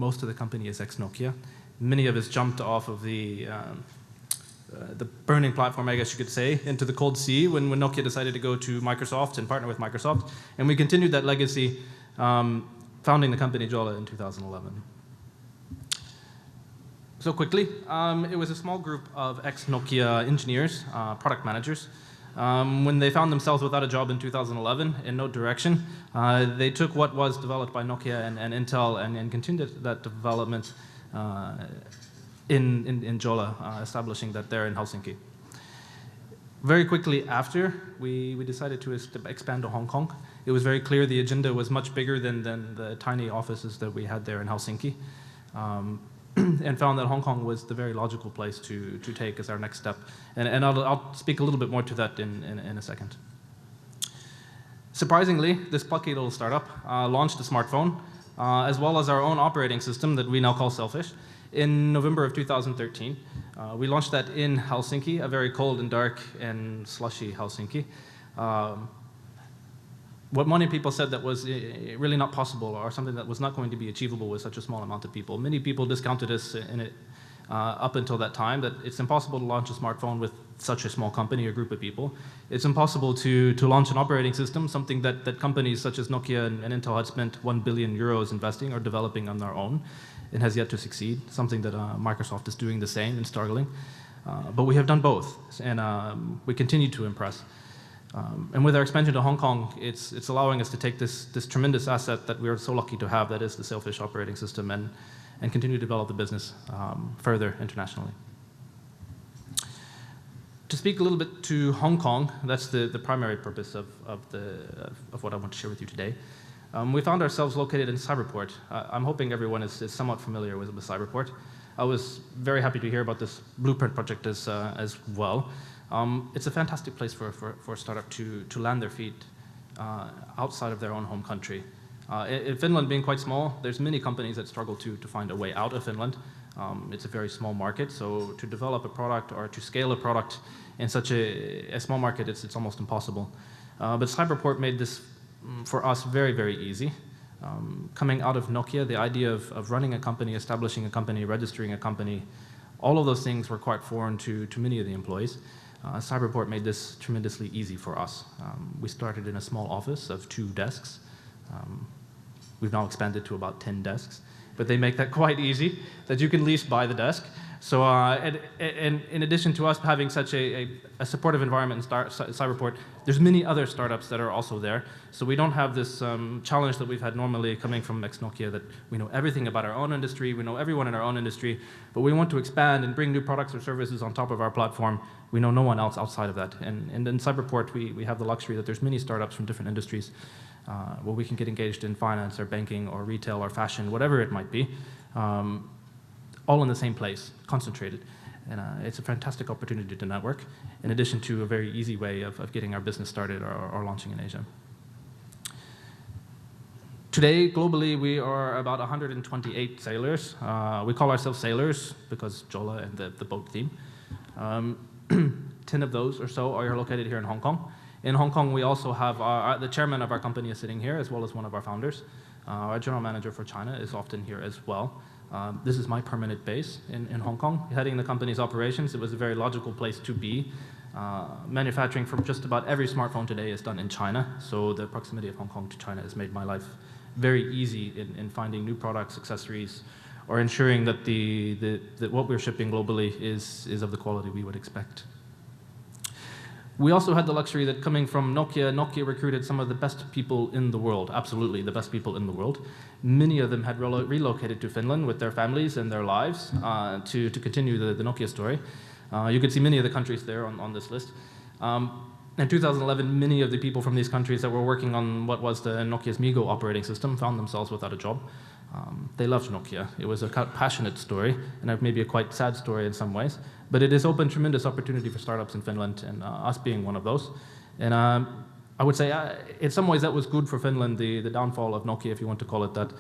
most of the company is ex-Nokia. Many of us jumped off of the burning platform, I guess you could say, into the cold sea when Nokia decided to go to Microsoft and partner with Microsoft. And we continued that legacy, founding the company Jolla in 2011. So quickly, it was a small group of ex-Nokia engineers, product managers. When they found themselves without a job in 2011, in no direction, they took what was developed by Nokia and Intel and continued that development in Jolla, establishing that there in Helsinki. Very quickly after, we decided to expand to Hong Kong. It was very clear the agenda was much bigger than the tiny offices that we had there in Helsinki, and found that Hong Kong was the very logical place to take as our next step. And I'll speak a little bit more to that in a second. Surprisingly, this plucky little startup launched a smartphone, as well as our own operating system that we now call Selfish, in November of 2013. We launched that in Helsinki, a very cold and dark and slushy Helsinki. What many people said that was really not possible or something that was not going to be achievable with such a small amount of people. Many people discounted us in it up until that time, that it's impossible to launch a smartphone with such a small company or group of people. It's impossible to launch an operating system, something that companies such as Nokia and Intel had spent 1 billion euros investing or developing on their own and has yet to succeed, something that Microsoft is doing the same and struggling. But we have done both, and we continue to impress. And with our expansion to Hong Kong, it's allowing us to take this tremendous asset that we are so lucky to have, that is the Selfish operating system, and continue to develop the business further internationally. To speak a little bit to Hong Kong, that's the primary purpose of what I want to share with you today. We found ourselves located in Cyberport. I'm hoping everyone is somewhat familiar with Cyberport. I was very happy to hear about this blueprint project as well. It's a fantastic place for a startup to land their feet outside of their own home country. In Finland being quite small, there's many companies that struggle to find a way out of Finland. It's a very small market, so to develop a product or to scale a product in such a small market, it's almost impossible. But Cyberport made this for us very, very easy. Coming out of Nokia, the idea of running a company, establishing a company, registering a company, all of those things were quite foreign to many of the employees. Cyberport made this tremendously easy for us. We started in a small office of 2 desks. We've now expanded to about 10 desks, but they make that quite easy, that you can at least buy the desk. So and in addition to us having such a supportive environment in Cyberport, there's many other startups that are also there. So we don't have this challenge that we've had normally coming from ex-Nokia, that we know everything about our own industry, we know everyone in our own industry, but we want to expand and bring new products or services on top of our platform. We know no one else outside of that. And in Cyberport, we have the luxury that there's many startups from different industries where we can get engaged in finance or banking or retail or fashion, whatever it might be. All in the same place, concentrated. And it's a fantastic opportunity to network, in addition to a very easy way of getting our business started or launching in Asia. Today, globally, we are about 128 sailors. We call ourselves sailors because Jolla and the boat theme. 10 of those or so are located here in Hong Kong. In Hong Kong, we also have the chairman of our company is sitting here, as well as one of our founders. Our general manager for China is often here as well. This is my permanent base in Hong Kong, heading the company's operations. It was a very logical place to be. Manufacturing for just about every smartphone today is done in China, so the proximity of Hong Kong to China has made my life very easy in finding new products, accessories, or ensuring that that what we're shipping globally is of the quality we would expect. We also had the luxury that coming from Nokia recruited some of the best people in the world, absolutely the best people in the world. Many of them had relocated to Finland with their families and their lives to continue the Nokia story. You could see many of the countries there on this list. In 2011, many of the people from these countries that were working on what was the Nokia's MeeGo operating system found themselves without a job. They loved Nokia. It was a passionate story, and maybe a quite sad story in some ways, but it has opened tremendous opportunity for startups in Finland, and us being one of those. And I would say, in some ways, that was good for Finland, the downfall of Nokia, if you want to call it that.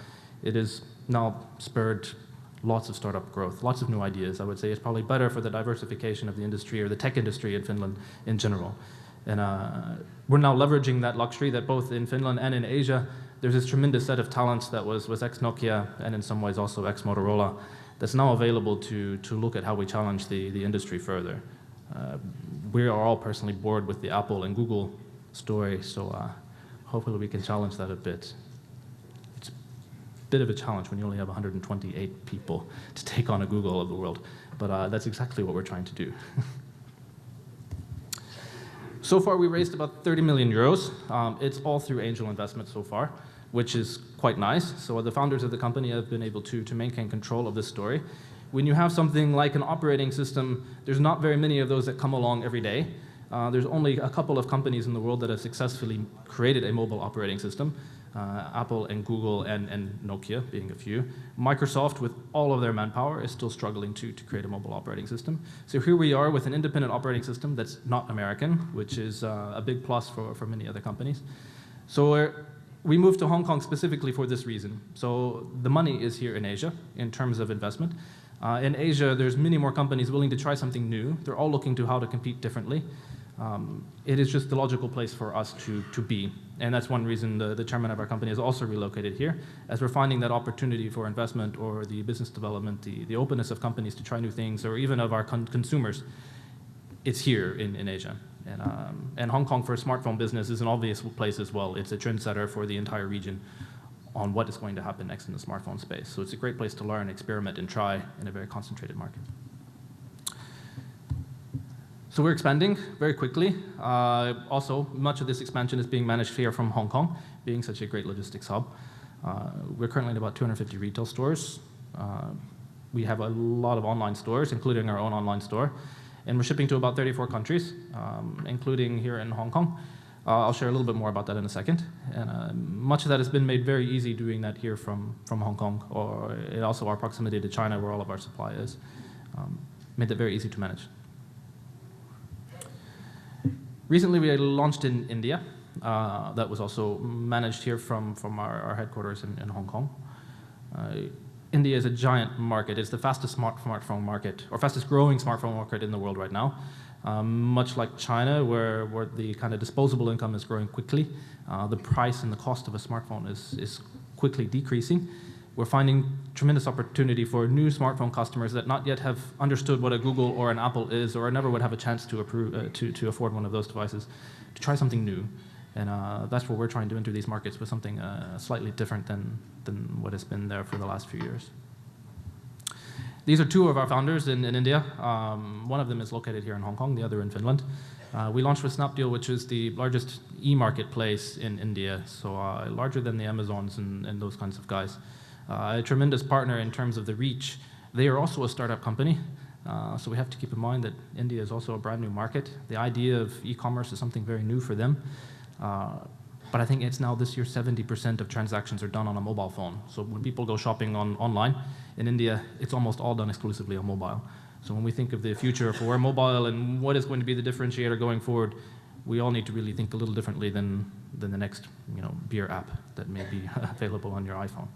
It has now spurred lots of startup growth, lots of new ideas. I would say it's probably better for the diversification of the industry or the tech industry in Finland in general. And we're now leveraging that luxury that both in Finland and in Asia, there's this tremendous set of talents that was ex-Nokia and in some ways also ex-Motorola that's now available to look at how we challenge the industry further. We are all personally bored with the Apple and Google story, so hopefully we can challenge that a bit. It's a bit of a challenge when you only have 128 people to take on a Google of the world, but that's exactly what we're trying to do. So far, we raised about 30 million euros. It's all through angel investment so far, which is quite nice. So the founders of the company have been able to maintain control of this story. When you have something like an operating system, there's not very many of those that come along every day. There's only a couple of companies in the world that have successfully created a mobile operating system. Apple and Google and Nokia being a few. Microsoft, with all of their manpower, is still struggling to create a mobile operating system. So here we are with an independent operating system that's not American, which is a big plus for many other companies. So we moved to Hong Kong specifically for this reason. So the money is here in Asia in terms of investment. In Asia, there's many more companies willing to try something new. They're all looking to how to compete differently. It is just the logical place for us to be. And that's one reason the chairman of our company has also relocated here, as we're finding that opportunity for investment or the business development, the openness of companies to try new things, or even of our consumers, it's here in Asia. And Hong Kong for smartphone business is an obvious place as well. It's a trendsetter for the entire region on what is going to happen next in the smartphone space. So it's a great place to learn, experiment, and try in a very concentrated market. So we're expanding very quickly. Also, much of this expansion is being managed here from Hong Kong, being such a great logistics hub. We're currently in about 250 retail stores. We have a lot of online stores, including our own online store. And we're shipping to about 34 countries, including here in Hong Kong. I'll share a little bit more about that in a second. And much of that has been made very easy doing that here from Hong Kong, or also our proximity to China, where all of our supply is, made that very easy to manage. Recently, we launched in India. That was also managed here from our headquarters in Hong Kong. India is a giant market. It's the fastest smartphone market, or fastest growing smartphone market in the world right now. Much like China, where the kind of disposable income is growing quickly, the price and the cost of a smartphone is quickly decreasing. We're finding tremendous opportunity for new smartphone customers that not yet have understood what a Google or an Apple is, or never would have a chance to afford one of those devices, to try something new. And that's what we're trying to enter these markets with, something slightly different than what has been there for the last few years. These are two of our founders in India. One of them is located here in Hong Kong, the other in Finland. We launched with Snapdeal, which is the largest e-marketplace in India, so larger than the Amazons and those kinds of guys. A tremendous partner in terms of the reach. They are also a startup company, so we have to keep in mind that India is also a brand new market. The idea of e-commerce is something very new for them. But I think it's now this year 70% of transactions are done on a mobile phone. So when people go shopping online in India, it's almost all done exclusively on mobile. So when we think of the future for mobile and what is going to be the differentiator going forward, we all need to really think a little differently than the next beer app that may be available on your iPhone.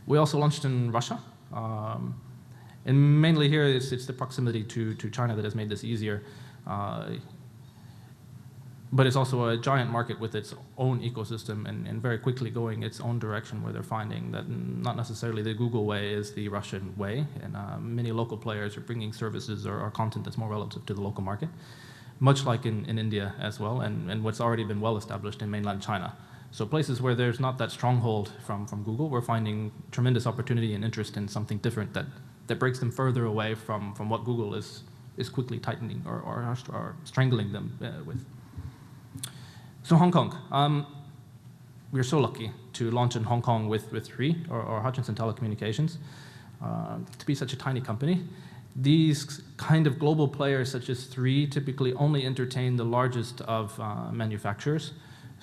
We also launched in Russia. And mainly here, it's the proximity to China that has made this easier. But it's also a giant market with its own ecosystem and very quickly going its own direction, where they're finding that not necessarily the Google way is the Russian way. And many local players are bringing services or content that's more relative to the local market, much like in India as well, and what's already been well established in mainland China. So places where there's not that stronghold from Google, we're finding tremendous opportunity and interest in something different that breaks them further away from what Google is quickly tightening or strangling them with. So Hong Kong. We're so lucky to launch in Hong Kong with HRI, or Hutchinson Telecommunications, to be such a tiny company. These kind of global players such as HRI typically only entertain the largest of manufacturers.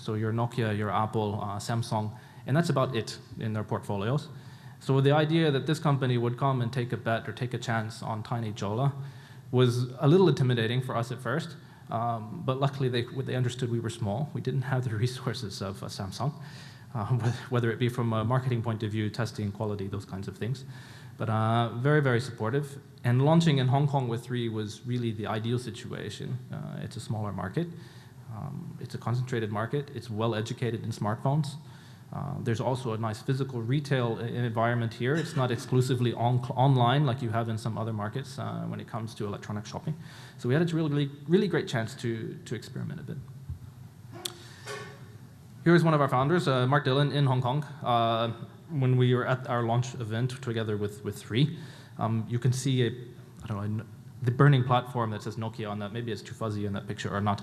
So your Nokia, your Apple, Samsung, and that's about it in their portfolios. So the idea that this company would come and take a bet or take a chance on tiny Jolla was a little intimidating for us at first, but luckily they understood we were small. We didn't have the resources of Samsung, whether it be from a marketing point of view, testing, quality, those kinds of things. But very, very supportive. And launching in Hong Kong with HRI was really the ideal situation. It's a smaller market. It's a concentrated market. It's well educated in smartphones. There's also a nice physical retail environment here. It's not exclusively online like you have in some other markets when it comes to electronic shopping. So we had a really great chance to experiment a bit. Here's one of our founders, Mark Dillon, in Hong Kong. When we were at our launch event together with Three, you can see the burning platform that says Nokia on that. Maybe it's too fuzzy in that picture or not.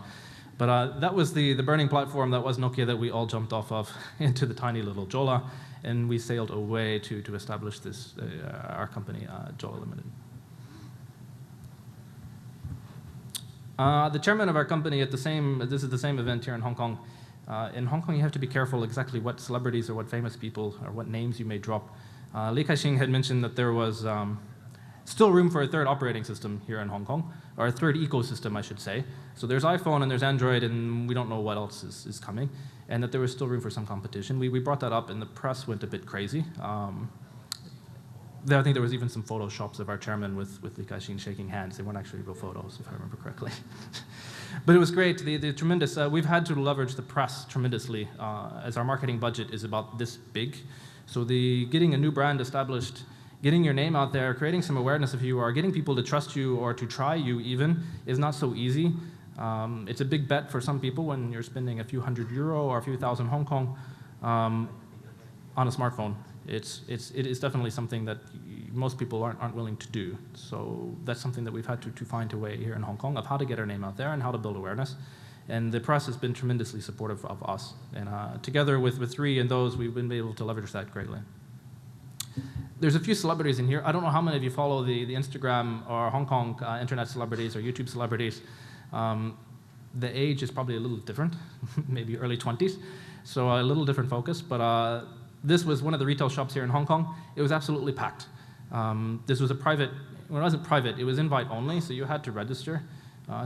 But that was the burning platform that was Nokia that we all jumped off of into the tiny little Jolla, and we sailed away to establish this, our company, Jolla Limited. The chairman of our company this is the same event here in Hong Kong. In Hong Kong, you have to be careful exactly what celebrities or what famous people or what names you may drop. Li Ka-shing had mentioned that there was still room for a third operating system here in Hong Kong, or a third ecosystem, I should say. So there's iPhone and there's Android, and we don't know what else is coming, and that there was still room for some competition. We brought that up, and the press went a bit crazy. I think there was even some photoshops of our chairman with Li Ka-shing shaking hands. They weren't actually real photos, if I remember correctly. But it was great. The tremendous. We've had to leverage the press tremendously, as our marketing budget is about this big. So getting a new brand established, getting your name out there, creating some awareness of who you are, getting people to trust you or to try you even is not so easy. It's a big bet for some people when you're spending a few €100 or a few thousand Hong Kong on a smartphone. It is definitely something that most people aren't willing to do. So that's something that we've had to find a way here in Hong Kong of how to get our name out there and how to build awareness. And the press has been tremendously supportive of us. And together with Three and those, we've been able to leverage that greatly. There's a few celebrities in here. I don't know how many of you follow the Instagram or Hong Kong internet celebrities or YouTube celebrities. The age is probably a little different, maybe early 20s. So a little different focus, but this was one of the retail shops here in Hong Kong. It was absolutely packed. This was a private, well, it wasn't private, it was invite only, so you had to register.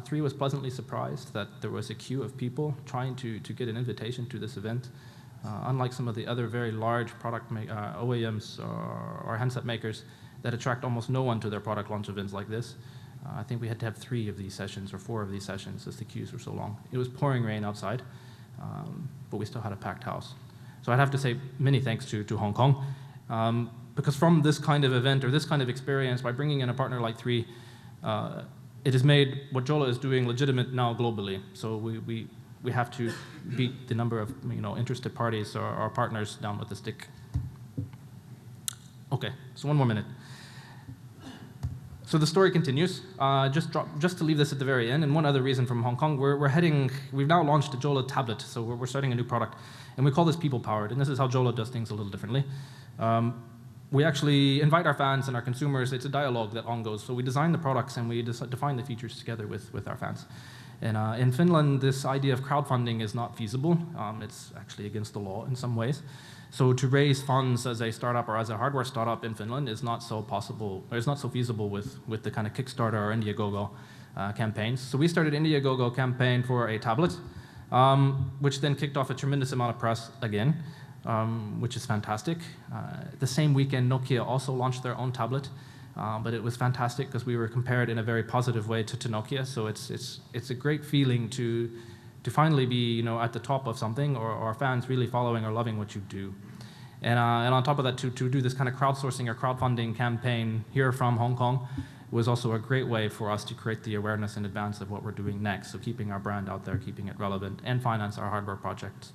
Three was pleasantly surprised that there was a queue of people trying to get an invitation to this event. Unlike some of the other very large product OEMs or handset makers that attract almost no one to their product launch events like this, I think we had to have 3 of these sessions or 4 of these sessions as the queues were so long. It was pouring rain outside, but we still had a packed house. So I'd have to say many thanks to Hong Kong, because from this kind of event or this kind of experience, by bringing in a partner like Three, it has made what Jolla is doing legitimate now globally. So we have to beat the number of interested parties or partners down with the stick. Okay, so 1 more minute. So the story continues. Just to leave this at the very end, and one other reason from Hong Kong, we've now launched a Jolla tablet, so we're starting a new product, and we call this people powered, and this is how Jolla does things a little differently. We actually invite our fans and our consumers. It's a dialogue that ongoes. So we design the products and we define the features together with our fans. And in Finland, this idea of crowdfunding is not feasible. It's actually against the law in some ways. So to raise funds as a startup or as a hardware startup in Finland is not so possible, or it's not so feasible with the kind of Kickstarter or Indiegogo campaigns. So we started Indiegogo campaign for a tablet, which then kicked off a tremendous amount of press again, which is fantastic. The same weekend, Nokia also launched their own tablet, but it was fantastic because we were compared in a very positive way to Nokia. So it's a great feeling to finally be at the top of something, or fans really following or loving what you do. And on top of that, to do this kind of crowdsourcing or crowdfunding campaign here from Hong Kong was also a great way for us to create the awareness in advance of what we're doing next. So keeping our brand out there, keeping it relevant, and finance our hardware projects.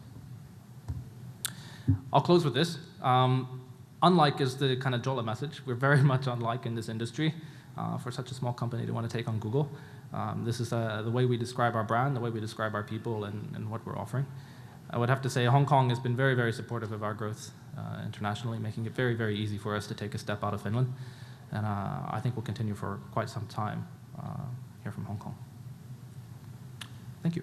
I'll close with this. Unlike is the kind of Jolla message. We're very much unlike in this industry. For such a small company to want to take on Google. This is the way we describe our brand, the way we describe our people, and what we're offering. I would have to say Hong Kong has been very, very supportive of our growth internationally, making it very, very easy for us to take a step out of Finland. And I think we'll continue for quite some time here from Hong Kong. Thank you.